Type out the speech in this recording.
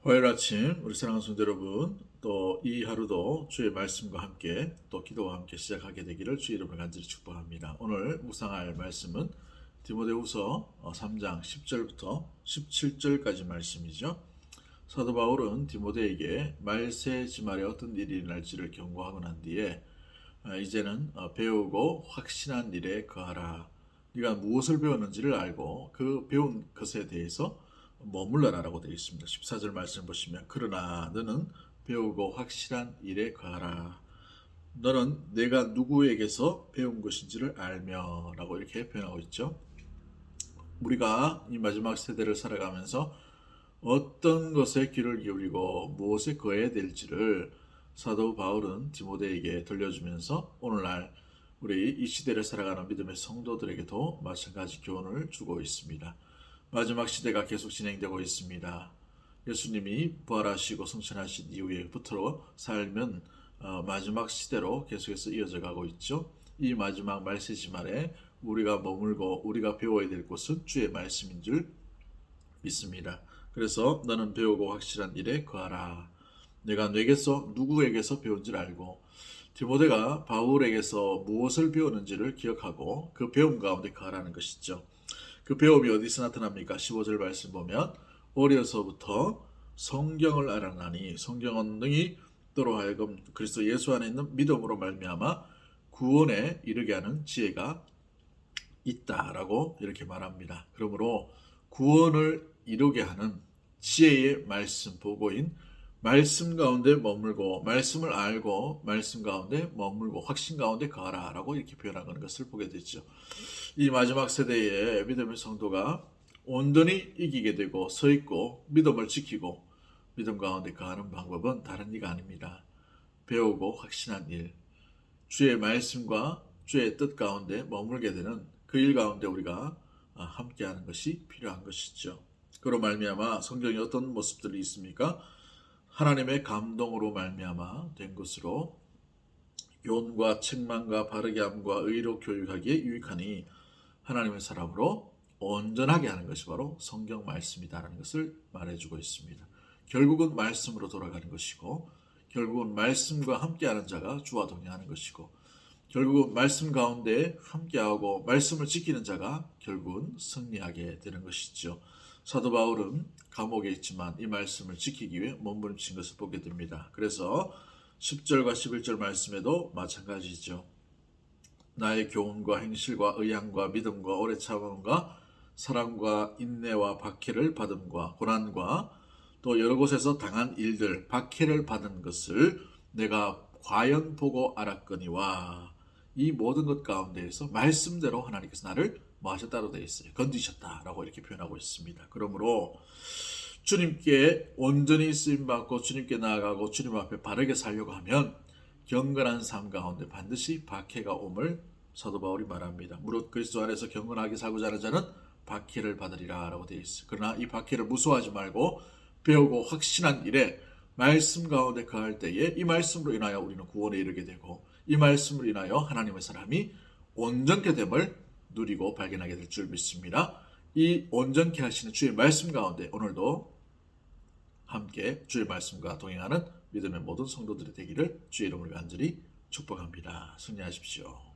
화요일 아침 우리 사랑하는 성도 여러분, 또 이 하루도 주의 말씀과 함께 또 기도와 함께 시작하게 되기를 주의 이름으로 간절히 축복합니다. 오늘 묵상할 말씀은 디모데후서 3장 10절부터 17절까지 말씀이죠. 사도 바울은 디모데에게 말세 지말에 어떤 일이 일어날지를 경고하고 난 뒤에 이제는 배우고 확신한 일에 거하라. 네가 무엇을 배웠는지를 알고 그 배운 것에 대해서 머물러라라고 되어 있습니다. 14절 말씀 보시면 그러나 너는 배우고 확실한 일에 거하라. 너는 내가 누구에게서 배운 것인지를 알며 라고 이렇게 표현하고 있죠. 우리가 이 마지막 세대를 살아가면서 어떤 것에 귀를 기울이고 무엇에 거해야 될지를 사도 바울은 디모데에게 들려주면서 오늘날 우리 이 시대를 살아가는 믿음의 성도들에게도 마찬가지 교훈을 주고 있습니다. 마지막 시대가 계속 진행되고 있습니다. 예수님이 부활하시고 승천하신 이후에부터 살면 마지막 시대로 계속해서 이어져 가고 있죠. 이 마지막 말세지 말에 우리가 머물고 우리가 배워야 될 곳은 주의 말씀인 줄 믿습니다. 그래서 너는 배우고 확실한 일에 거하라. 내가 내게서 누구에게서 배운지를 알고 디모데가 바울에게서 무엇을 배우는지를 기억하고 그 배움 가운데 거하라는 것이죠. 그 배움이 어디서 나타납니까? 15절 말씀 보면 어려서부터 성경을 알아나니 성경은 능히 너로 하여금 그리스도 예수 안에 있는 믿음으로 말미암아 구원에 이르게 하는 지혜가 있다라고 이렇게 말합니다. 그러므로 구원을 이루게 하는 지혜의 말씀 보고인 말씀 가운데 머물고 말씀을 알고 말씀 가운데 머물고 확신 가운데 거하라 라고 이렇게 표현하는 것을 보게 되죠. 이 마지막 세대의 믿음의 성도가 온전히 이기게 되고 서 있고 믿음을 지키고 믿음 가운데 거하는 방법은 다른 이가 아닙니다. 배우고 확신한 일, 주의 말씀과 주의 뜻 가운데 머물게 되는 그 일 가운데 우리가 함께하는 것이 필요한 것이죠. 그로 말미암아 성경에 어떤 모습들이 있습니까? 하나님의 감동으로 말미암아 된 것으로 교훈과 책망과 바르게 함과 의로 교육하기에 유익하니 하나님의 사람으로 온전하게 하는 것이 바로 성경 말씀이다라는 것을 말해주고 있습니다. 결국은 말씀으로 돌아가는 것이고 결국은 말씀과 함께하는 자가 주와 동행하는 것이고 결국은 말씀 가운데 함께하고 말씀을 지키는 자가 결국은 승리하게 되는 것이죠. 사도 바울은 감옥에 있지만 이 말씀을 지키기 위해 몸부림친 것을 보게 됩니다. 그래서 10절과 11절 말씀에도 마찬가지죠. 나의 교훈과 행실과 의향과 믿음과 오래 참음과 사랑과 인내와 박해를 받음과 고난과 또 여러 곳에서 당한 일들, 박해를 받은 것을 내가 과연 보고 알았거니와 이 모든 것 가운데에서 말씀대로 하나님께서 나를 뭐 하셨다고 되어 있어요. 건지셨다라고 이렇게 표현하고 있습니다. 그러므로 주님께 온전히 쓰임받고 주님께 나아가고 주님 앞에 바르게 살려고 하면 경건한 삶 가운데 반드시 박해가 옴을 사도 바울이 말합니다. 무릇 그리스도 안에서 경건하게 살고자 하는 자는 박해를 받으리라 라고 되어 있어요. 그러나 이 박해를 무서워하지 말고 배우고 확신한 일에 말씀 가운데 거할 때에 이 말씀으로 인하여 우리는 구원에 이르게 되고 이 말씀으로 인하여 하나님의 사람이 온전케 됨을 누리고 발견하게 될 줄 믿습니다. 이 온전케 하시는 주의 말씀 가운데 오늘도 함께 주의 말씀과 동행하는 믿음의 모든 성도들이 되기를 주의 이름으로 간절히 축복합니다. 승리하십시오.